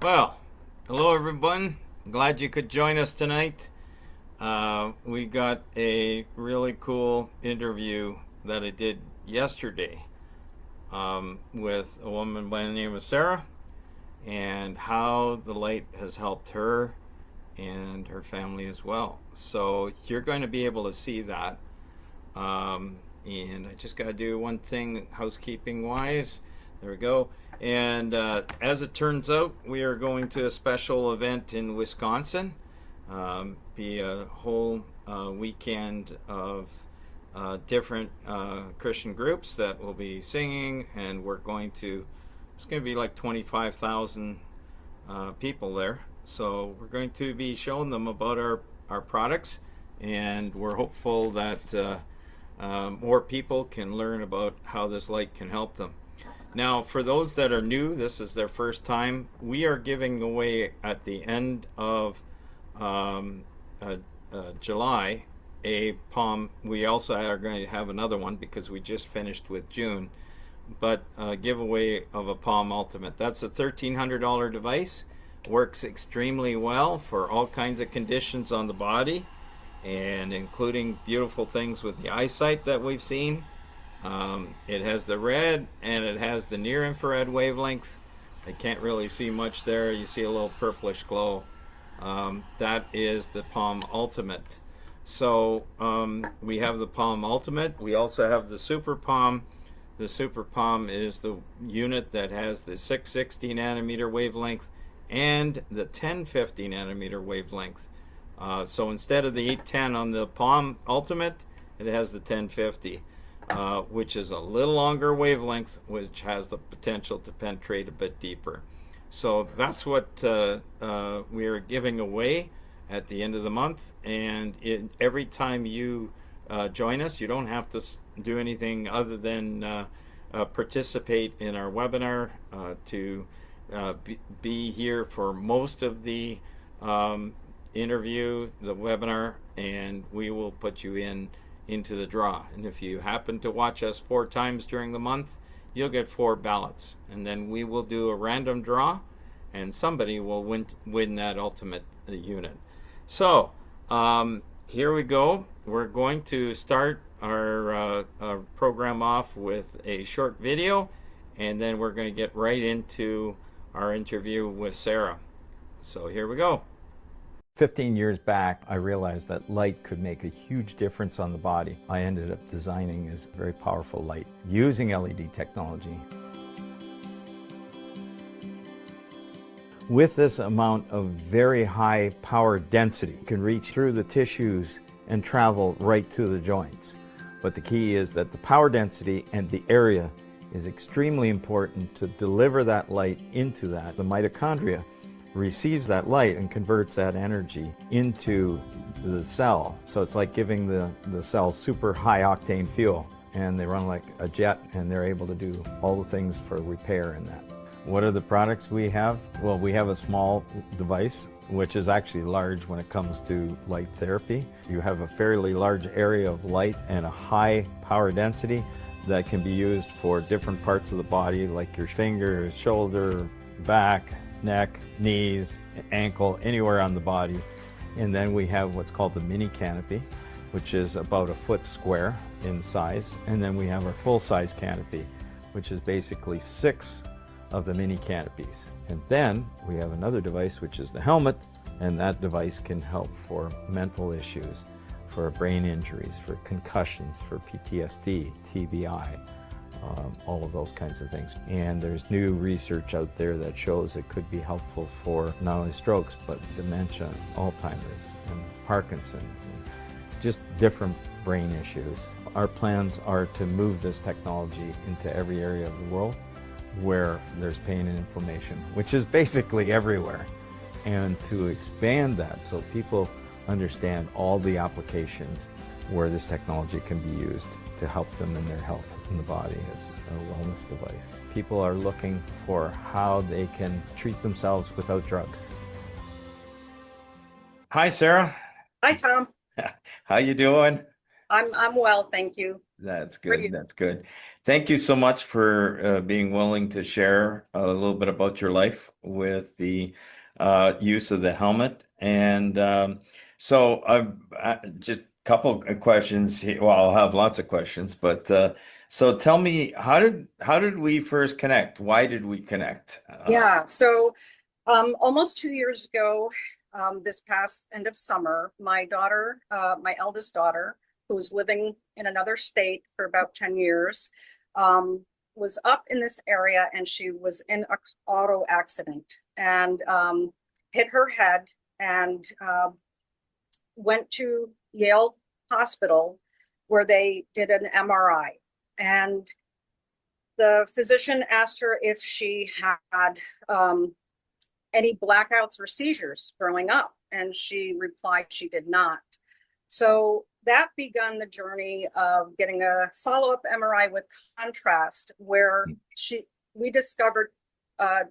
Well, hello everyone. Glad you could join us tonight. We got a really cool interview that I did yesterday with a woman by the name of Sarah and how the light has helped her and her family as well. So you're going to be able to see that. And I just got to do one thing housekeeping wise. There we go. And as it turns out, we are going to a special event in Wisconsin. Be a whole weekend of different Christian groups that will be singing, and it's going to be like 25,000 people there. So we're going to be showing them about our products, and we're hopeful that more people can learn about how this light can help them. Now, for those that are new, this is their first time, we are giving away at the end of July a palm. We also are going to have another one because we just finished with June, but a giveaway of a Palm Ultimate. That's a $1,300 device. Works extremely well for all kinds of conditions on the body, and including beautiful things with the eyesight that we've seen. It has the red and it has the near infrared wavelength. I can't really see much there. You see a little purplish glow. That is the Palm Ultimate. So we have the Palm Ultimate. We also have the Super Palm. The Super Palm is the unit that has the 660 nanometer wavelength and the 1050 nanometer wavelength. So instead of the 810 on the Palm Ultimate, it has the 1050. Which is a little longer wavelength, which has the potential to penetrate a bit deeper. So that's what we are giving away at the end of the month. And every time you join us, you don't have to do anything other than participate in our webinar, to be here for most of the interview, the webinar, and we will put you into the draw. And if you happen to watch us 4 times during the month, you'll get 4 ballots, and then we will do a random draw, and somebody will win that ultimate unit. So here we go. We're going to start our program off with a short video, and then we're going to get right into our interview with Sarah. So here we go. 15 years back, I realized that light could make a huge difference on the body. I ended up designing this very powerful light using LED technology. With this amount of very high power density, it can reach through the tissues and travel right to the joints. But the key is that the power density and the area is extremely important to deliver that light into that. The mitochondria receives that light and converts that energy into the cell. So it's like giving the cell super high octane fuel, and they run like a jet, and they're able to do all the things for repair in that. What are the products we have? Well, we have a small device, which is actually large when it comes to light therapy. You have a fairly large area of light and a high power density that can be used for different parts of the body, like your fingers, shoulder, back, neck, knees, ankle, anywhere on the body. And then we have what's called the mini canopy, which is about 1 foot square in size. And then we have our full-size canopy, which is basically 6 of the mini canopies. And then we have another device, which is the helmet, and that device can help for mental issues, for brain injuries, for concussions, for PTSD, TBI, all of those kinds of things. And there's new research out there that shows it could be helpful for not only strokes, but dementia, Alzheimer's, and Parkinson's, and just different brain issues. Our plans are to move this technology into every area of the world where there's pain and inflammation, which is basically everywhere, and to expand that so people understand all the applications where this technology can be used to help them in their health in the body as a wellness device. People are looking for how they can treat themselves without drugs. Hi, Sarah. Hi, Tom. How you doing? I'm well, thank you. That's How are you? good. That's good. Thank you so much for being willing to share a little bit about your life with the use of the helmet. And so just a couple of questions here. Well, I'll have lots of questions, but so tell me, how did we first connect? Why did we connect? Yeah, so almost 2 years ago, this past end of summer, my daughter, my eldest daughter, who was living in another state for about 10 years, was up in this area and she was in an auto accident and hit her head and went to Yale Hospital where they did an MRI. And the physician asked her if she had any blackouts or seizures growing up, and she replied she did not. So that began the journey of getting a follow-up MRI with contrast, where we discovered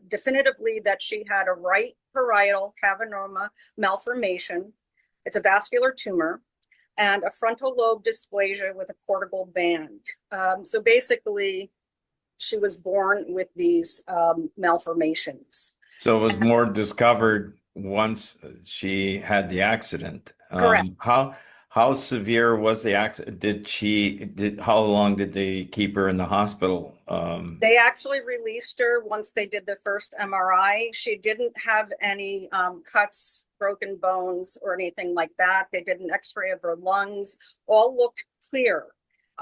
definitively that she had a right parietal cavernoma malformation. It's a vascular tumor, and a frontal lobe dysplasia with a cortical band. So basically, she was born with these malformations. So it was more discovered once she had the accident. Correct. How severe was the accident? How long did they keep her in the hospital? They actually released her once they did the first MRI. She didn't have any cuts, broken bones, or anything like that. They did an X-ray of her lungs. All looked clear.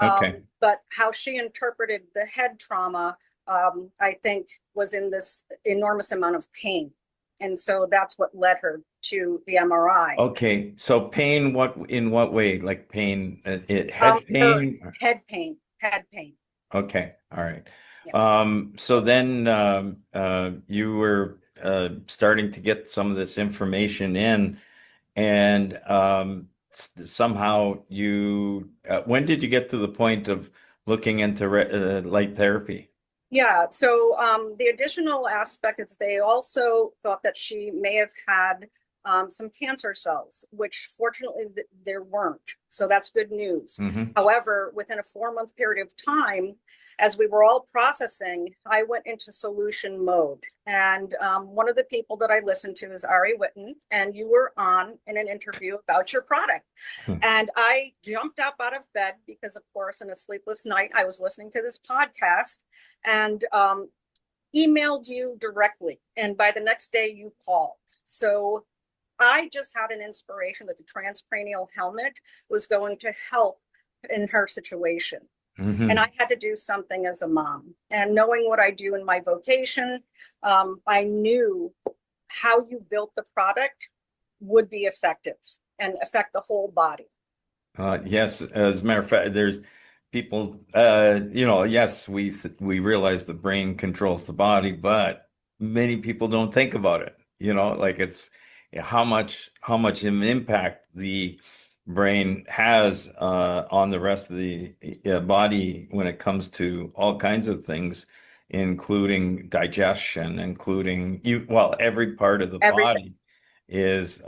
Okay. But how she interpreted the head trauma, I think, was in this enormous amount of pain. And so that's what led her to the MRI. Okay. So pain, in what way? Like pain, Her head pain? head pain. Okay. All right. Yeah. So then you were starting to get some of this information in, and somehow when did you get to the point of looking into light therapy? Yeah, so the additional aspect is they also thought that she may have had some cancer cells, which fortunately there weren't. So that's good news. Mm-hmm. However, within a 4-month period of time, as we were all processing, I went into solution mode. And one of the people that I listened to is Ari Witten, and you were on in an interview about your product. And I jumped up out of bed because, of course, in a sleepless night, I was listening to this podcast and emailed you directly. And by the next day, you called. So I just had an inspiration that the transcranial helmet was going to help in her situation. Mm-hmm. And I had to do something as a mom. And knowing what I do in my vocation, I knew how you built the product would be effective and affect the whole body. Yes, as a matter of fact, there's people, yes, we realize the brain controls the body, but many people don't think about it. Like it's how much impact the brain has on the rest of the body when it comes to all kinds of things, including digestion, including every part of the Everything. body is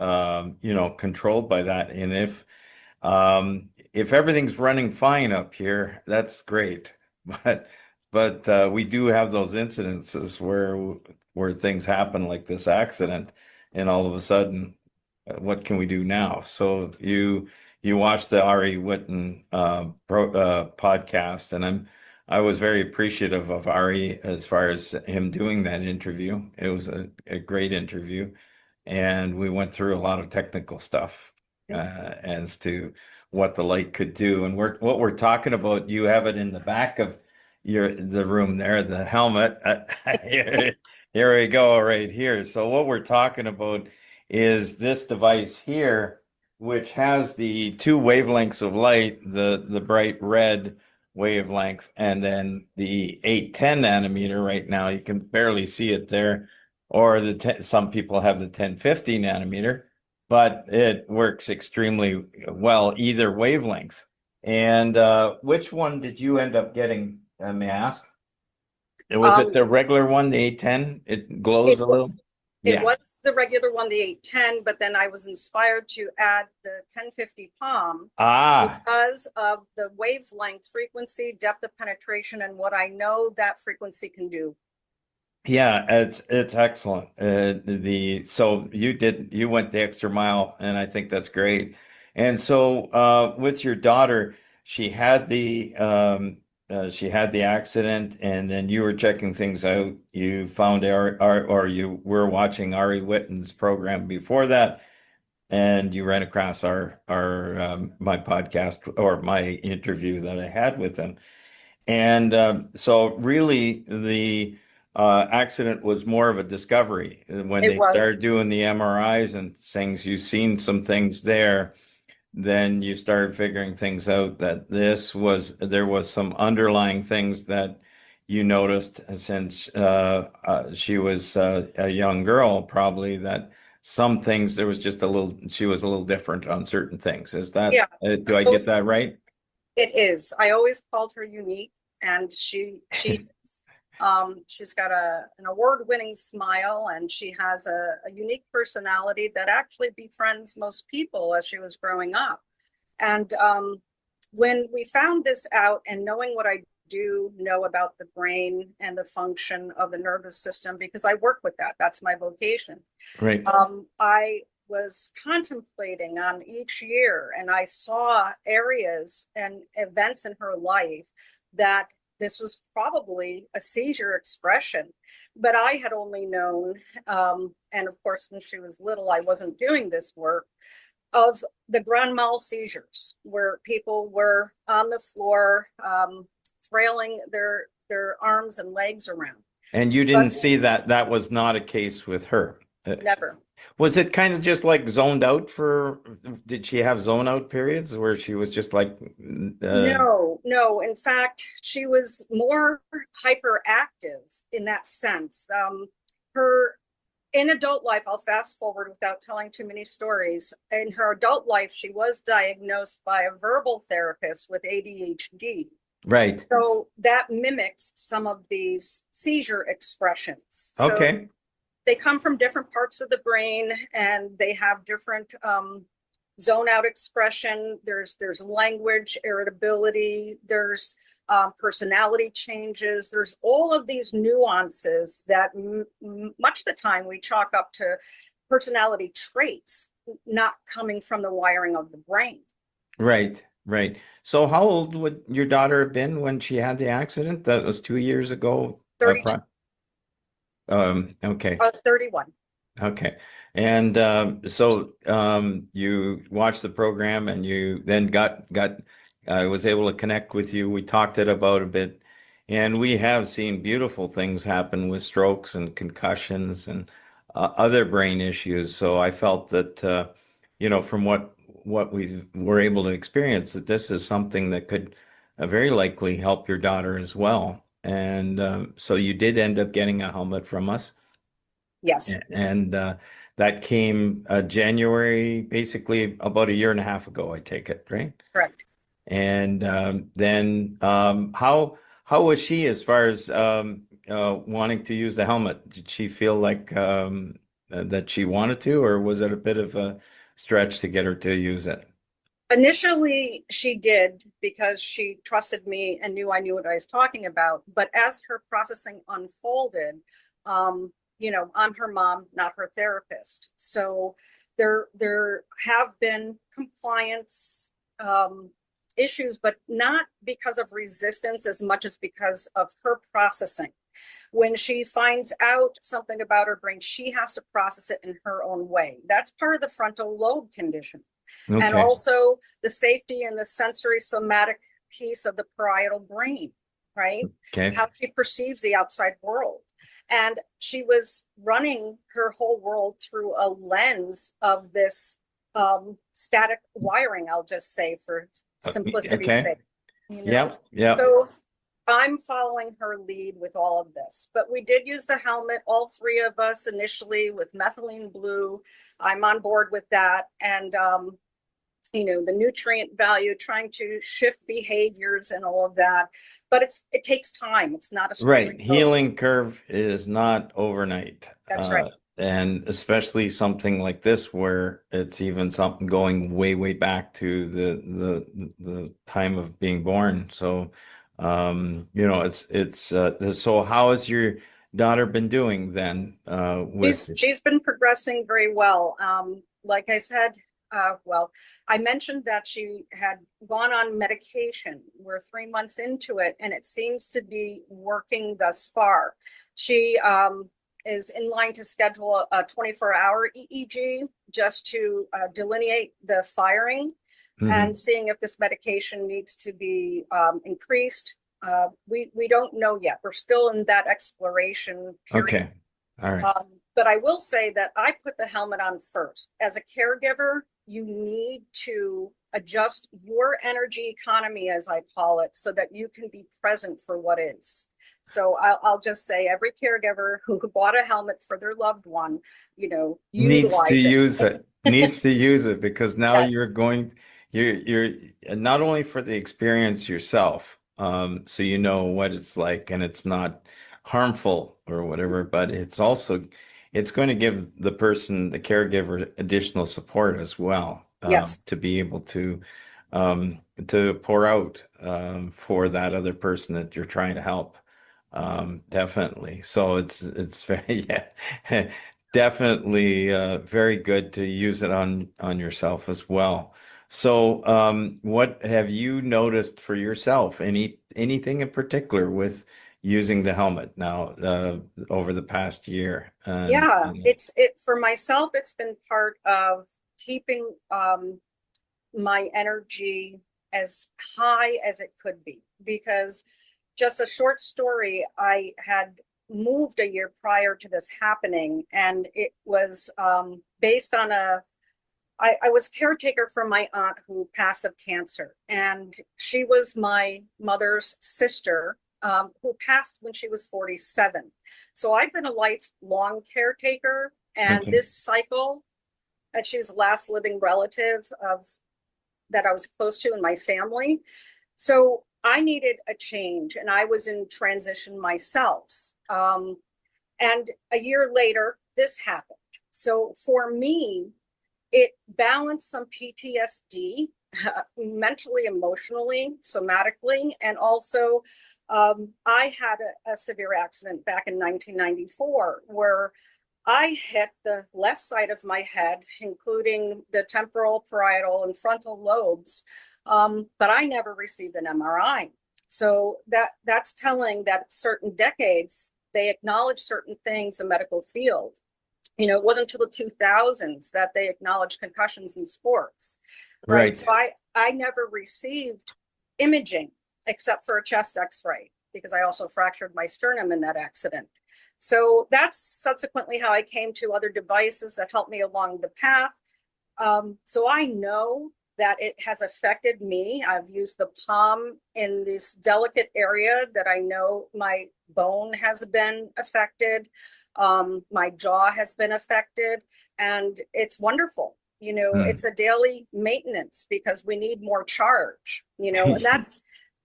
controlled by that. And if everything's running fine up here, that's great. But we do have those incidences where things happen like this accident, and all of a sudden, what can we do now? So you watched the Ari Witten podcast, and I was very appreciative of Ari as far as him doing that interview. It was a great interview, and we went through a lot of technical stuff as to what the light could do. And what we're talking about, you have it in the back of the room there, the helmet. Here we go, right here. So what we're talking about is this device here, which has the two wavelengths of light, the bright red wavelength, and then the 810 nanometer. Right now, you can barely see it there, or some people have the 1050 nanometer, but it works extremely well either wavelength. And which one did you end up getting, may I ask? Was it the regular one, the 810? It glows It a little? It Yeah. was the regular one, the 810, but then I was inspired to add the 1050 palm Ah, because of the wavelength, frequency, depth of penetration, and what I know that frequency can do. yeah, it's excellent. The so you went the extra mile, and I think that's great. And so with your daughter, she had she had the accident, and then you were checking things out. You found or you were watching Ari Whitten's program before that, and you ran across our my podcast or my interview that I had with him. And so really the accident was more of a discovery. When It they was, started doing the MRIs and things, you've seen some things there, then you started figuring things out that there was some underlying things that you noticed since she was a young girl, probably that some things there was just she was a little different on certain things. Is that yeah. do I get that right? It is. I always called her unique, and she's got an award-winning smile, and she has a unique personality that actually befriends most people as she was growing up. And when we found this out, and knowing what I do know about the brain and the function of the nervous system, because I work with that, that's my vocation. Right. I was contemplating on each year, and I saw areas and events in her life that this was probably a seizure expression. But I had only known, and of course, when she was little, I wasn't doing this work, of the grand mal seizures, where people were on the floor, trailing their arms and legs around. And you But didn't see that that was not a case with her. never. Was it kind of just like zoned out did she have zone out periods where she was just like, uh, No, no. In fact, she was more hyperactive in that sense. Her in adult life, I'll fast forward without telling too many stories. In her adult life, she was diagnosed by a verbal therapist with ADHD. right. So that mimics some of these seizure expressions. So Okay. they come from different parts of the brain, and they have different zone out expression. There's language, irritability, there's personality changes. There's all of these nuances that much of the time we chalk up to personality traits, not coming from the wiring of the brain. Right. Right. So how old would your daughter have been when she had the accident? That was 2 years ago. 32, Okay. 31. Okay. And so you watched the program and you then got I was able to connect with you. We talked it about a bit, and we have seen beautiful things happen with strokes and concussions and other brain issues. So I felt that from what we were able to experience, that this is something that could very likely help your daughter as well. And so you did end up getting a helmet from us. Yes, And that came January, basically about a year and a half ago, I take it, right? correct. And then how was she as far as wanting to use the helmet? Did she feel like that she wanted to, or was it a bit of a stretch to get her to use it? Initially, she did because she trusted me and knew I knew what I was talking about. But as her processing unfolded, I'm her mom, not her therapist. So there have been compliance issues, but not because of resistance as much as because of her processing. When she finds out something about her brain, she has to process it in her own way. That's part of the frontal lobe condition. And Okay. also the safety and the sensory somatic piece of the parietal brain, right? Okay. How she perceives the outside world. And she was running her whole world through a lens of this static wiring, I'll just say for simplicity's Okay. sake, you know? Yep. Yep. So I'm following her lead with all of this, but we did use the helmet, all three of us initially with methylene blue. I'm on board with that. And, the nutrient value, trying to shift behaviors and all of that. But it takes time. It's not a sprint Right. race. Healing curve is not overnight. That's right. and especially something like this where it's even something going way, way back to the time of being born. So, so how has your daughter been doing then with She's been progressing very well. Like I said, well, I mentioned that she had gone on medication. We're 3 months into it, and it seems to be working thus far. She is in line to schedule a 24-hour EEG just to delineate the firing and Mhm. seeing if this medication needs to be increased. We don't know yet. We're still in that exploration period. Okay. All right. But I will say that I put the helmet on first. As a caregiver, you need to adjust your energy economy, as I call it, so that you can be present for what is. So I'll just say every caregiver who bought a helmet for their loved one, Needs to utilize use it. it. Needs to use it because now That, you're not only for the experience yourself, so you know what it's like and it's not harmful or whatever, but it's going to give the person, the caregiver, additional support as well, yes, to be able to pour out for that other person that you're trying to help. Definitely. So it's very yeah, definitely very good to use it on yourself as well. So, what have you noticed for yourself? Anything in particular with using the helmet now over the past year? And yeah, it for myself, it's been part of keeping my energy as high as it could be. Because just a short story, I had moved a year prior to this happening, and it was based on I was caretaker for my aunt who passed of cancer, and she was my mother's sister who passed when she was 47. So I've been a lifelong caretaker, and okay, this cycle, and she was the last living relative of that I was close to in my family. So I needed a change, and I was in transition myself. And a year later, this happened. So for me, it balanced some PTSD, mentally, emotionally, somatically, and also I had a severe accident back in 1994 where I hit the left side of my head, including the temporal, parietal, and frontal lobes, but I never received an MRI. So that's telling that at certain decades they acknowledge certain things in the medical field. It wasn't until the 2000s that they acknowledged concussions in sports, right? So right. I never received imaging except for a chest x-ray because I also fractured my sternum in that accident. So that's subsequently how I came to other devices that helped me along the path. So I know that it has affected me. I've used the palm in this delicate area that I know my bone has been affected. My jaw has been affected, and it's wonderful. Hmm. It's a daily maintenance because we need more charge, and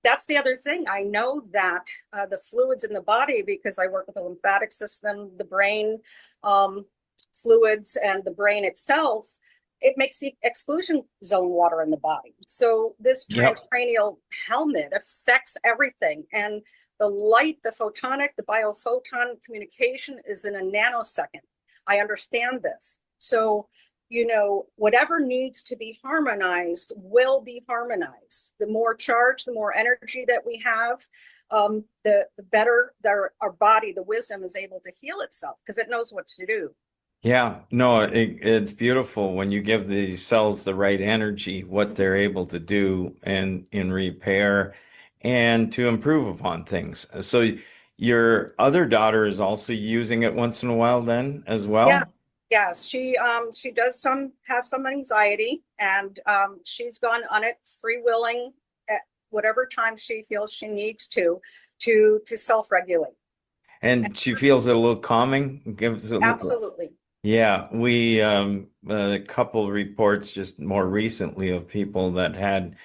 that's the other thing. I know that the fluids in the body, because I work with the lymphatic system, the brain fluids, and the brain itself, it makes the exclusion zone water in the body. So this Yep. transcranial helmet affects everything. And the light, the photonic, the biophoton communication is in a nanosecond. I understand this. So, whatever needs to be harmonized will be harmonized. The more charge, the more energy that we have, the better our body, the wisdom is able to heal itself because it knows what to do. Yeah, no, it's beautiful when you give the cells the right energy, what they're able to do and in repair and to improve upon things. So your other daughter is also using it once in a while then as Yeah. well? Yes, she does have some anxiety, and she's gone on it free willing at whatever time she feels she needs to self-regulate. And she feels it a little calming, gives it a little, Absolutely. yeah, we a couple reports just more recently of people that had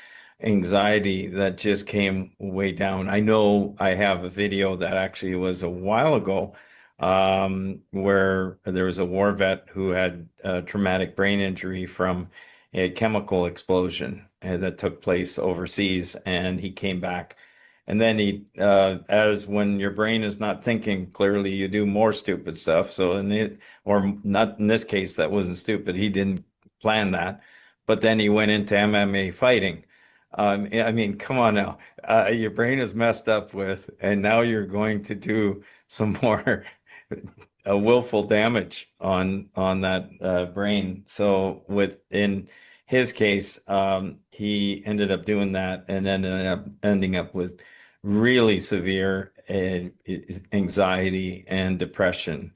anxiety that just came way down. I know I have a video that actually was a while ago where there was a war vet who had a traumatic brain injury from a chemical explosion that took place overseas, and he came back. And then as when your brain is not thinking clearly, you do more stupid stuff. So or not in this case, that wasn't stupid. He didn't plan that. But then he went into MMA fighting. I mean, come on now. Your brain is messed up with, and now you're going to do some more willful damage on that brain. So in his case, he ended up doing that and ending up with really severe anxiety and depression.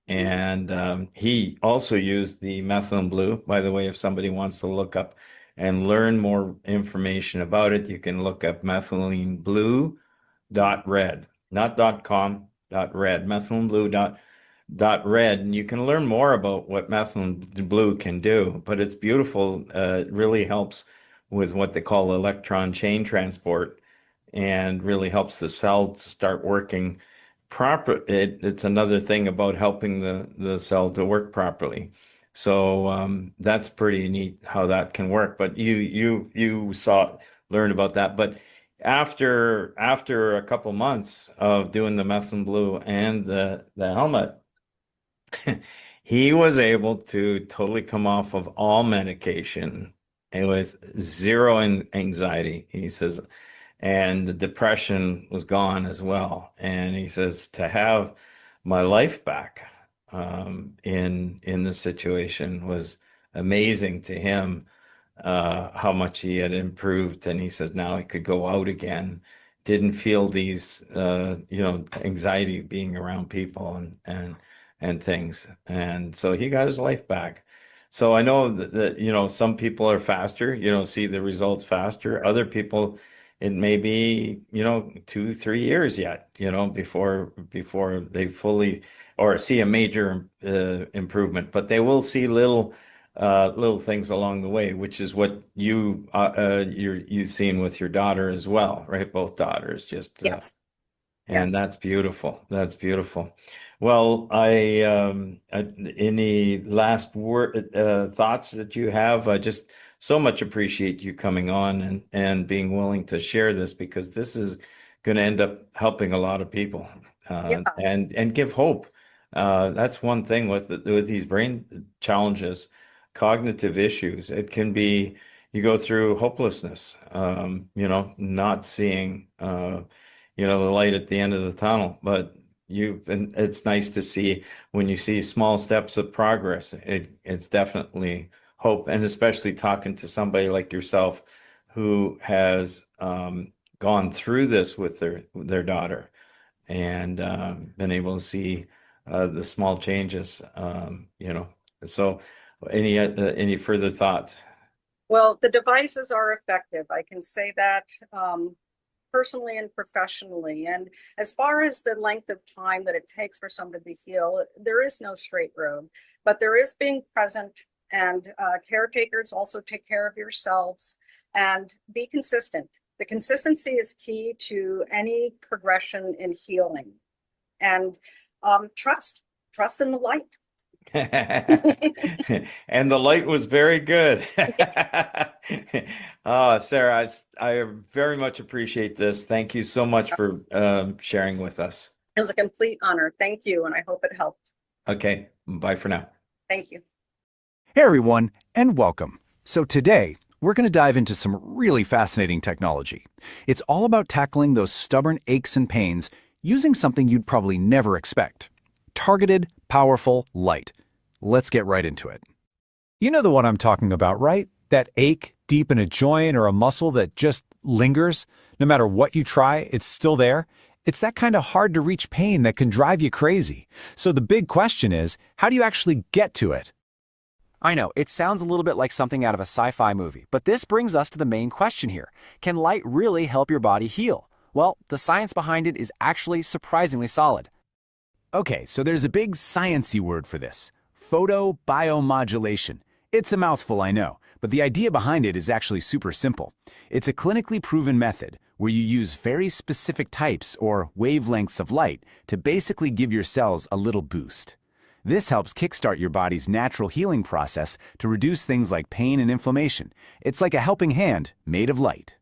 And he also used the methylene blue. By the way, if somebody wants to look up and learn more information about it, you can look up methylene blue dot red, not dot com, dot red, methylene blue dot red, and you can learn more about what methylene blue can do. But it's beautiful. It really helps with what they call electron chain transport, and really helps the cell to start working proper. It's another thing about helping the cell to work properly. So that's pretty neat how that can work. But you learned about that. But after a couple months of doing the methylene blue and the helmet, he was able to totally come off of all medication and with zero anxiety. He says, and the depression was gone as well. And he says to have my life back in this situation was amazing to him, how much he had improved. And he says now he could go out again, didn't feel these anxiety being around people and things. And so he got his life back. So I know that some people are faster, see the results faster. Other people, it may be, 2, 3 years yet, before they fully or see a major improvement. But they will see little things along the way, which is what you've seen with your daughter as well, right? Both daughters, just Yes. and Yes. that's beautiful. That's beautiful. Well, any last thoughts that you have? I just so much appreciate you coming on and being willing to share this, because this is going to end up helping a lot of people, Yeah. and give hope. That's one thing with these brain challenges, cognitive issues. It can be you go through hopelessness, not seeing, the light at the end of the tunnel. But it's nice to see when you see small steps of progress. It's definitely hope, and especially talking to somebody like yourself who has gone through this with their daughter, and been able to see the small changes. So any further thoughts? Well, the devices are effective. I can say that personally and professionally. And as far as the length of time that it takes for somebody to heal, there is no straight road, but there is being present. And caretakers also take care of yourselves and be consistent. The consistency is key to any progression in healing. And trust in the light. And the light was very good. Sarah, I very much appreciate this. Thank you so much for sharing with us. It was a complete honor. Thank you. And I hope it helped. Okay, bye for now. Thank you. Hey everyone, and welcome. So today, we're going to dive into some really fascinating technology. It's all about tackling those stubborn aches and pains using something you'd probably never expect. Targeted, powerful light. Let's get right into it. You know the one I'm talking about, right? That ache deep in a joint or a muscle that just lingers. No matter what you try, it's still there. It's that kind of hard-to-reach pain that can drive you crazy. So the big question is, how do you actually get to it? I know, it sounds a little bit like something out of a sci-fi movie, but this brings us to the main question here. Can light really help your body heal? Well, the science behind it is actually surprisingly solid. Okay, so there's a big science-y word for this. Photobiomodulation. It's a mouthful, I know, but the idea behind it is actually super simple. It's a clinically proven method where you use very specific types or wavelengths of light to basically give your cells a little boost. This helps kickstart your body's natural healing process to reduce things like pain and inflammation. It's like a helping hand made of light.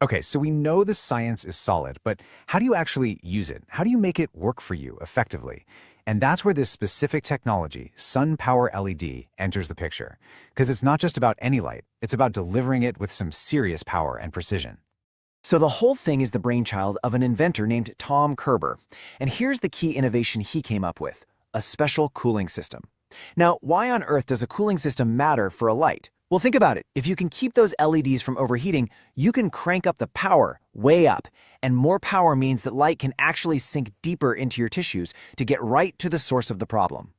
Okay, so we know the science is solid, but how do you actually use it? How do you make it work for you effectively? And that's where this specific technology, SunPowerLED, enters the picture. Because it's not just about any light, it's about delivering it with some serious power and precision. So the whole thing is the brainchild of an inventor named Tom Kerber. And here's the key innovation he came up with: a special cooling system. Now, why on earth does a cooling system matter for a light? Well, think about it. If you can keep those LEDs from overheating, you can crank up the power way up. And more power means that light can actually sink deeper into your tissues to get right to the source of the problem.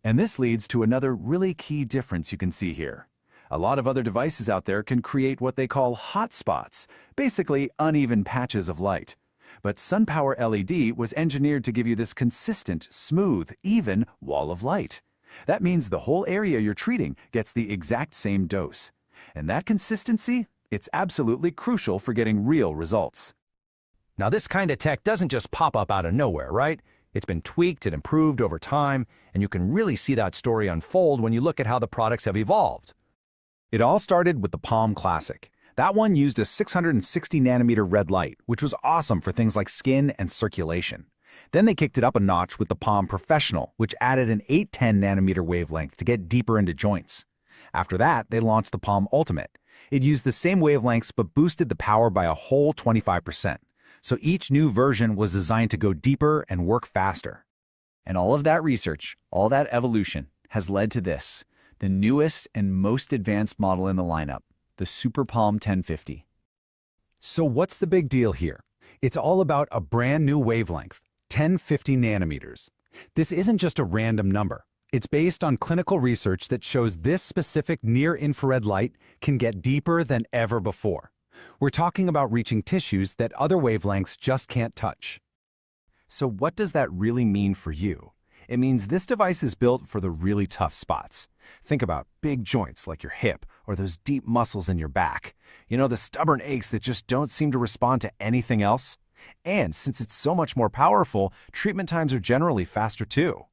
And this leads to another really key difference you can see here. A lot of other devices out there can create what they call hot spots, basically uneven patches of light. But SunPowerLED was engineered to give you this consistent, smooth, even wall of light. That means the whole area you're treating gets the exact same dose. And that consistency, it's absolutely crucial for getting real results. Now, this kind of tech doesn't just pop up out of nowhere, right? It's been tweaked and improved over time, and you can really see that story unfold when you look at how the products have evolved. It all started with the Palm Classic. That one used a 660 nanometer red light, which was awesome for things like skin and circulation. Then they kicked it up a notch with the Palm Professional, which added an 810 nanometer wavelength to get deeper into joints. After that, they launched the Palm Ultimate. It used the same wavelengths but boosted the power by a whole 25%. So each new version was designed to go deeper and work faster. And all of that research, all that evolution, has led to this, the newest and most advanced model in the lineup, the Super Palm 1050. So what's the big deal here? It's all about a brand new wavelength, 1050 nanometers. This isn't just a random number. It's based on clinical research that shows this specific near-infrared light can get deeper than ever before. We're talking about reaching tissues that other wavelengths just can't touch. So what does that really mean for you? It means this device is built for the really tough spots. Think about big joints like your hip or those deep muscles in your back. You know, the stubborn aches that just don't seem to respond to anything else? And since it's so much more powerful, treatment times are generally faster too.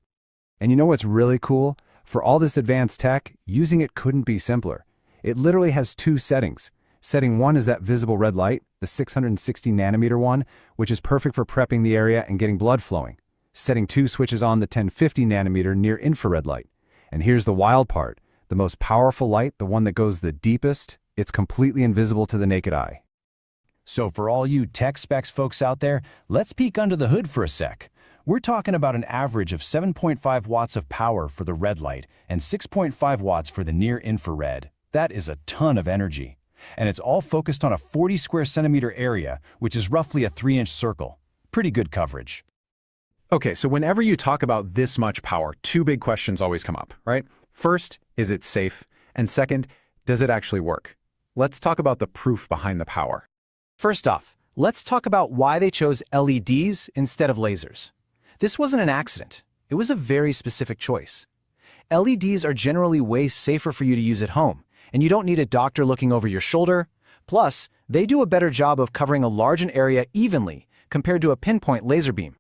And you know what's really cool? For all this advanced tech, using it couldn't be simpler. It literally has two settings. Setting 1 is that visible red light, the 660 nanometer one, which is perfect for prepping the area and getting blood flowing. Setting 2 switches on the 1050 nanometer near infrared light. And here's the wild part. The most powerful light, the one that goes the deepest, it's completely invisible to the naked eye. So for all you tech specs folks out there, let's peek under the hood for a sec. We're talking about an average of 7.5 watts of power for the red light and 6.5 watts for the near infrared. That is a ton of energy. And it's all focused on a 40 square centimeter area, which is roughly a 3-inch circle. Pretty good coverage. Okay, so whenever you talk about this much power, two big questions always come up, right? First, is it safe? And second, does it actually work? Let's talk about the proof behind the power. First off, let's talk about why they chose LEDs instead of lasers. This wasn't an accident. It was a very specific choice. LEDs are generally way safer for you to use at home, and you don't need a doctor looking over your shoulder. Plus, they do a better job of covering a large area evenly compared to a pinpoint laser beam.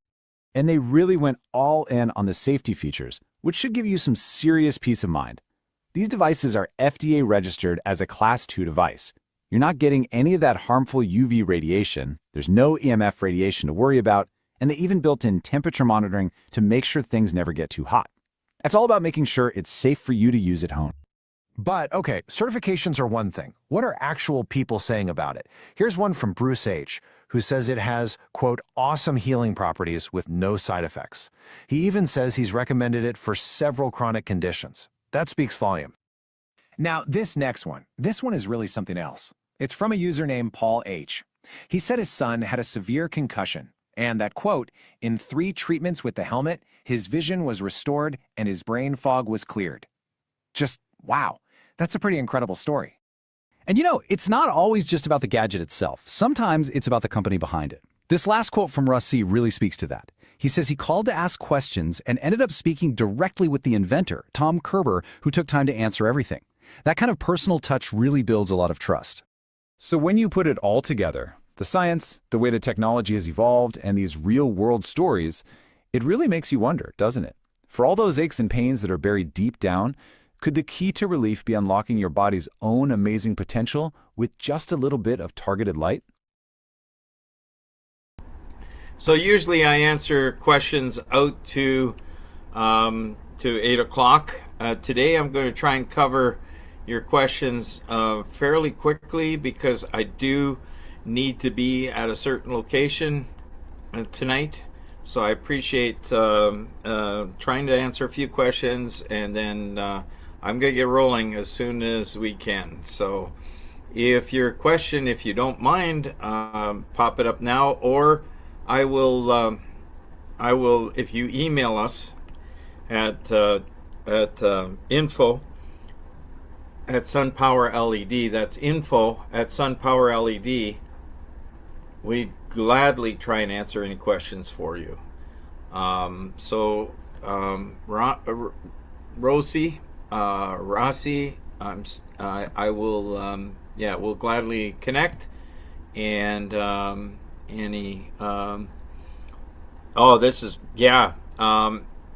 And they really went all in on the safety features, which should give you some serious peace of mind. These devices are FDA registered as a Class 2 device. You're not getting any of that harmful UV radiation, there's no EMF radiation to worry about, and they even built in temperature monitoring to make sure things never get too hot. It's all about making sure it's safe for you to use at home. But, okay, certifications are one thing. What are actual people saying about it? Here's one from Bruce H., who says it has, quote, awesome healing properties with no side effects. He even says he's recommended it for several chronic conditions. That speaks volume. Now, this next one. This one is really something else. It's from a user named Paul H. He said his son had a severe concussion, and that, quote, in 3 treatments with the helmet, his vision was restored and his brain fog was cleared. Just, wow. That's a pretty incredible story. And you know, it's not always just about the gadget itself. Sometimes it's about the company behind it. This last quote from Russ C. really speaks to that. He says he called to ask questions and ended up speaking directly with the inventor, Tom Kerber, who took time to answer everything. That kind of personal touch really builds a lot of trust. So when you put it all together, The science, the way the technology has evolved, and these real-world stories, it really makes you wonder, doesn't it? For all those aches and pains that are buried deep down, could the key to relief be unlocking your body's own amazing potential with just a little bit of targeted light? So usually I answer questions out to 8 o'clock. Today I'm going to try and cover your questions fairly quickly because I do need to be at a certain location tonight. So I appreciate trying to answer a few questions, and then I'm going to get rolling as soon as we can. So if your question, if you don't mind, pop it up now, or I will if you email us at info at SunPowerLED, that's info at SunPowerLED, we'd gladly try and answer any questions for you. Rossi, I will, yeah, we'll gladly connect. And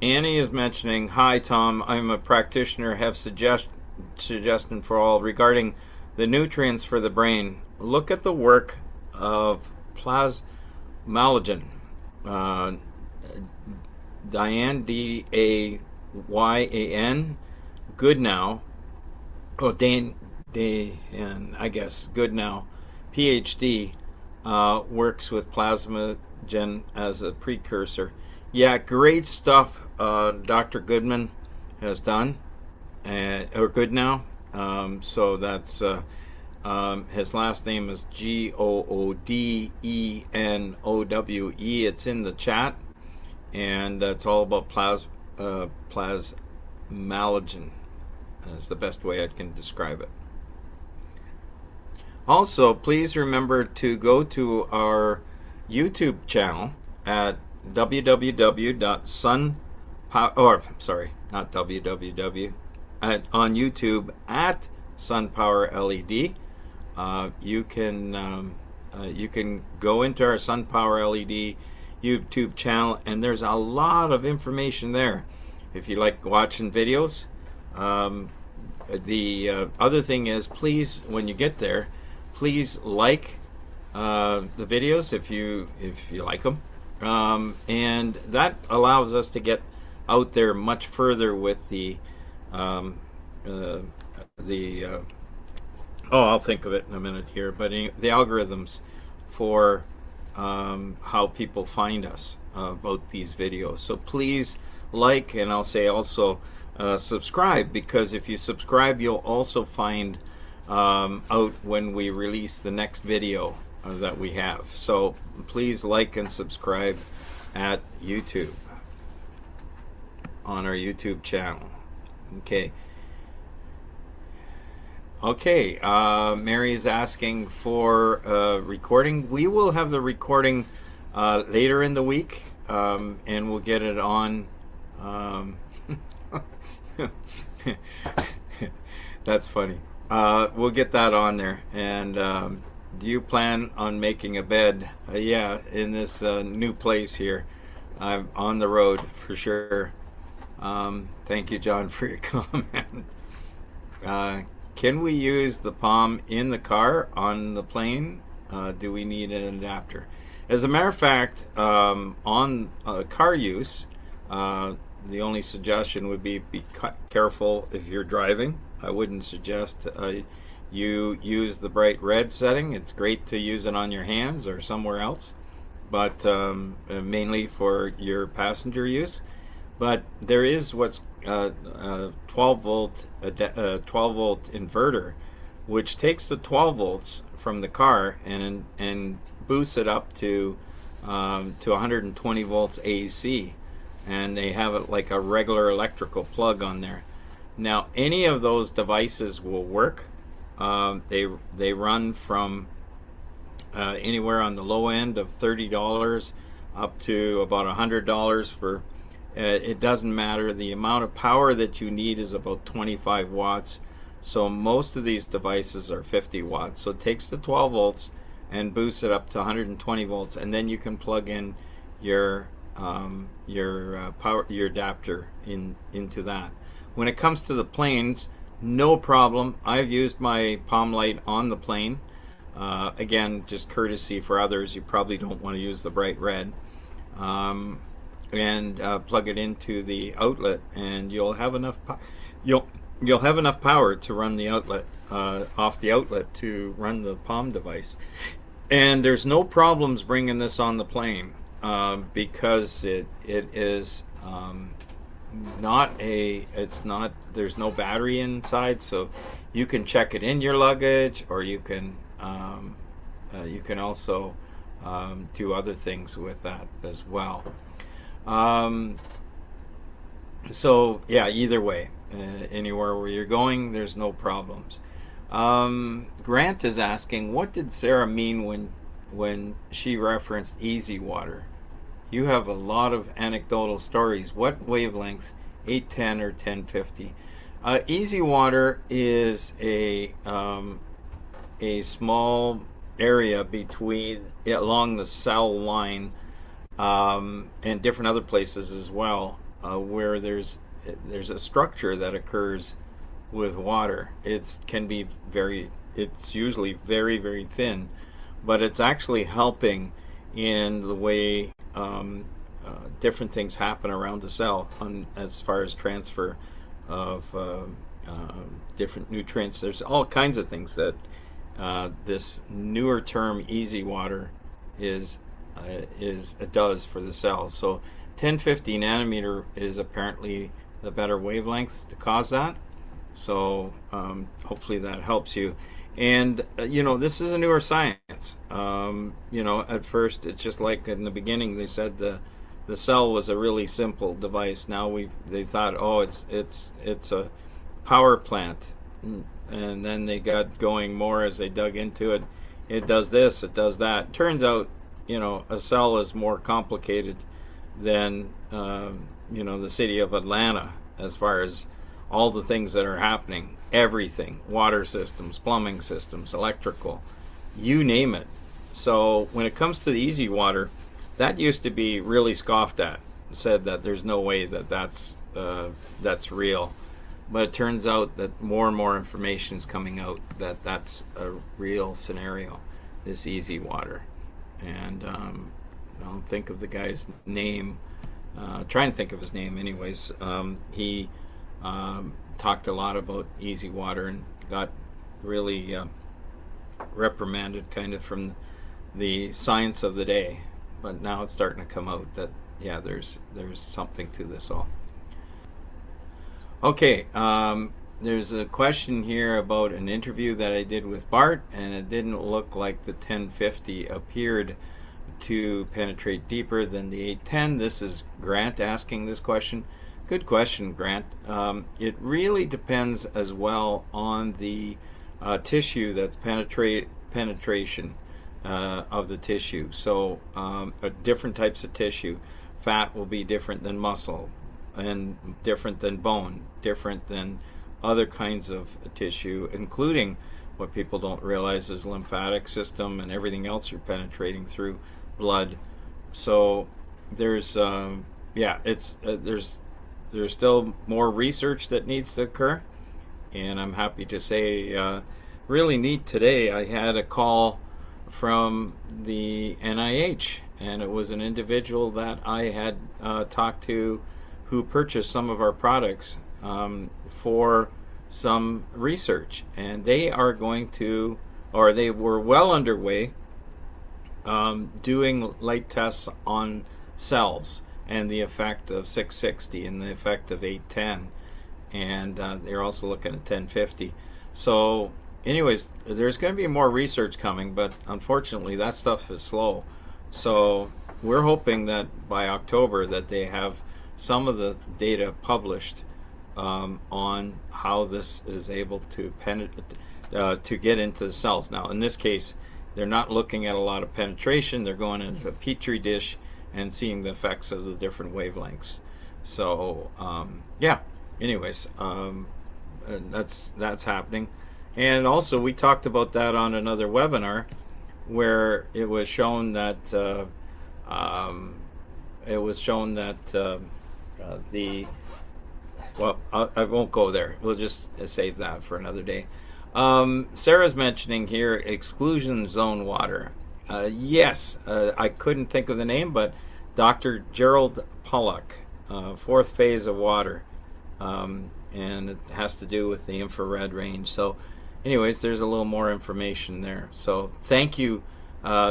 Annie is mentioning, hi Tom, I'm a practitioner, have suggestion for all regarding the nutrients for the brain. Look at the work of plasmalogen, Diane, Dayan, good now, and I guess good now, PhD, works with plasmagen as a precursor. Yeah, great stuff Dr. Goodman has done, or good now. So that's his last name is Goodenowe. It's in the chat, and it's all about plasmalogen. That's the best way I can describe it. Also, please remember to go to our YouTube channel at on YouTube at SunPowerLED. You can go into our SunPowerLED YouTube channel, and there's a lot of information there if you like watching videos. The other thing is, please, when you get there, please like the videos if you like them, and that allows us to get out there much further with the I'll think of it in a minute here, but the algorithms for how people find us about these videos. So please like, and I'll say also subscribe, because if you subscribe, you'll also find out when we release the next video that we have. So please like and subscribe at YouTube, on our YouTube channel. Okay, Mary is asking for recording. We will have the recording later in the week, and we'll get it on. That's funny. We'll get that on there. And do you plan on making a bed? Yeah, in this new place here. I'm on the road for sure. Thank you, John, for your comment. Can we use the Palm in the car, on the plane? Do we need an adapter? As a matter of fact, on car use, the only suggestion would be careful if you're driving. I wouldn't suggest you use the bright red setting. It's great to use it on your hands or somewhere else, but mainly for your passenger use. But there is what's 12 volt inverter, which takes the 12 volts from the car and boosts it up to 120 volts AC, and they have it like a regular electrical plug on there. Now, any of those devices will work. They run from anywhere on the low end of $30 up to about $100 for. It doesn't matter. The amount of power that you need is about 25 watts. So most of these devices are 50 watts. So it takes the 12 volts and boost it up to 120 volts, and then you can plug in your your adapter into that. When it comes to the planes, no problem. I've used my palm light on the plane. Again, just courtesy for others, you probably don't want to use the bright red. And plug it into the outlet, and you'll have enough you'll have enough power to run the outlet off the outlet to run the palm device. And there's no problems bringing this on the plane because it is there's no battery inside, so you can check it in your luggage, or you can also do other things with that as well. So yeah, either way, anywhere where you're going, there's no problems. Grant is asking, what did Sarah mean when she referenced easy water? You have a lot of anecdotal stories. What wavelength, 810 or 1050? Easy water is a small area along the cell line, and different other places as well, where there's a structure that occurs with water. It's usually very, very thin, but it's actually helping in the way different things happen around the cell as far as transfer of different nutrients. There's all kinds of things that this newer term easy water does for the cells. So 1050 nanometer is apparently the better wavelength to cause that. So hopefully that helps you. And this is a newer science. At first it's just like in the beginning they said the cell was a really simple device. Now they thought, oh, it's a power plant, and then they got going more as they dug into it. It does this, it does that. Turns out, a cell is more complicated than the city of Atlanta as far as all the things that are happening. Everything, water systems, plumbing systems, electrical, you name it. So when it comes to the easy water, that used to be really scoffed at, said that there's no way that's real. But it turns out that more and more information is coming out that that's a real scenario, this easy water. And I'll think of the guy's name, try and think of his name anyways. He talked a lot about easy water and got really reprimanded kind of from the science of the day. But now it's starting to come out that, yeah, there's something to this all. Okay, there's a question here about an interview that I did with Bart, and it didn't look like the 1050 appeared to penetrate deeper than the 810. This is Grant asking this question. Good question, Grant. It really depends as well on the tissue that's penetration of the tissue. So different types of tissue. Fat will be different than muscle, and different than bone, different than other kinds of tissue, including what people don't realize is lymphatic system and everything else you're penetrating through blood. So there's there's still more research that needs to occur, and I'm happy to say really neat today I had a call from the NIH, and it was an individual that I had talked to who purchased some of our products for some research, and they are going to, or they were well underway doing light tests on cells and the effect of 660 and the effect of 810, and they're also looking at 1050. So anyways, there's going to be more research coming, but unfortunately that stuff is slow. So we're hoping that by October that they have some of the data published on how this is able to get into the cells. Now in this case they're not looking at a lot of penetration, they're going into a petri dish and seeing the effects of the different wavelengths. So yeah, anyways, that's happening. And also we talked about that on another webinar, where it was shown that the well, I won't go there. We'll just save that for another day. Sarah's mentioning here exclusion zone water. Yes, I couldn't think of the name, but Dr. Gerald Pollack, fourth phase of water, and it has to do with the infrared range. So anyways, there's a little more information there. So thank you,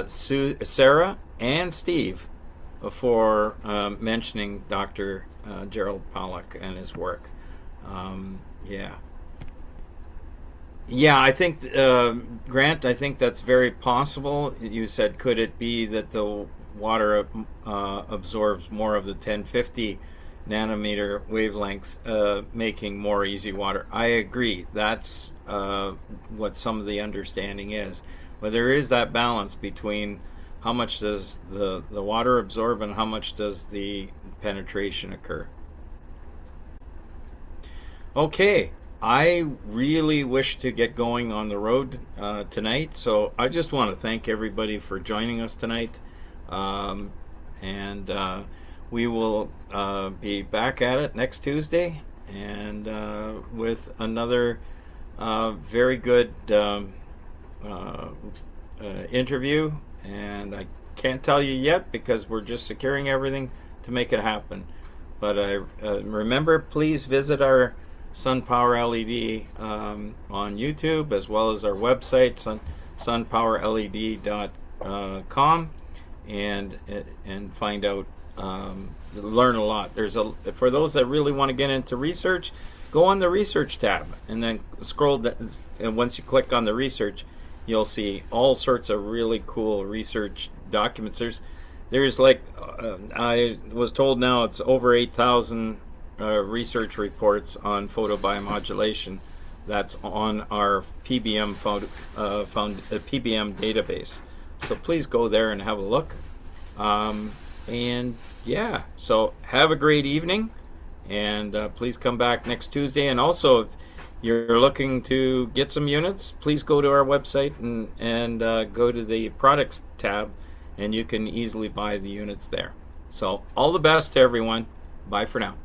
Sarah and Steve, for mentioning Dr. Gerald Pollack and his work. Yeah, I think, Grant, I think that's very possible. You said, could it be that the water absorbs more of the 1050 nanometer wavelength, making more easy water? I agree. That's what some of the understanding is. But there is that balance between how much does the water absorb and how much does the penetration occur. Okay, I really wish to get going on the road tonight, so I just want to thank everybody for joining us tonight, and we will be back at it next Tuesday, and with another very good interview, and I can't tell you yet because we're just securing everything to make it happen. But remember, please visit our SunPowerLED on YouTube, as well as our website, sunpowerled.com, and find out, learn a lot. For those that really want to get into research, go on the research tab and then scroll down, and once you click on the research, you'll see all sorts of really cool research documents. There's like, I was told now it's over 8,000 research reports on photobiomodulation that's on our PBM PBM database. So please go there and have a look. And yeah, so have a great evening, and please come back next Tuesday. And also, if you're looking to get some units, please go to our website and go to the products tab, and you can easily buy the units there. So all the best to everyone. Bye for now.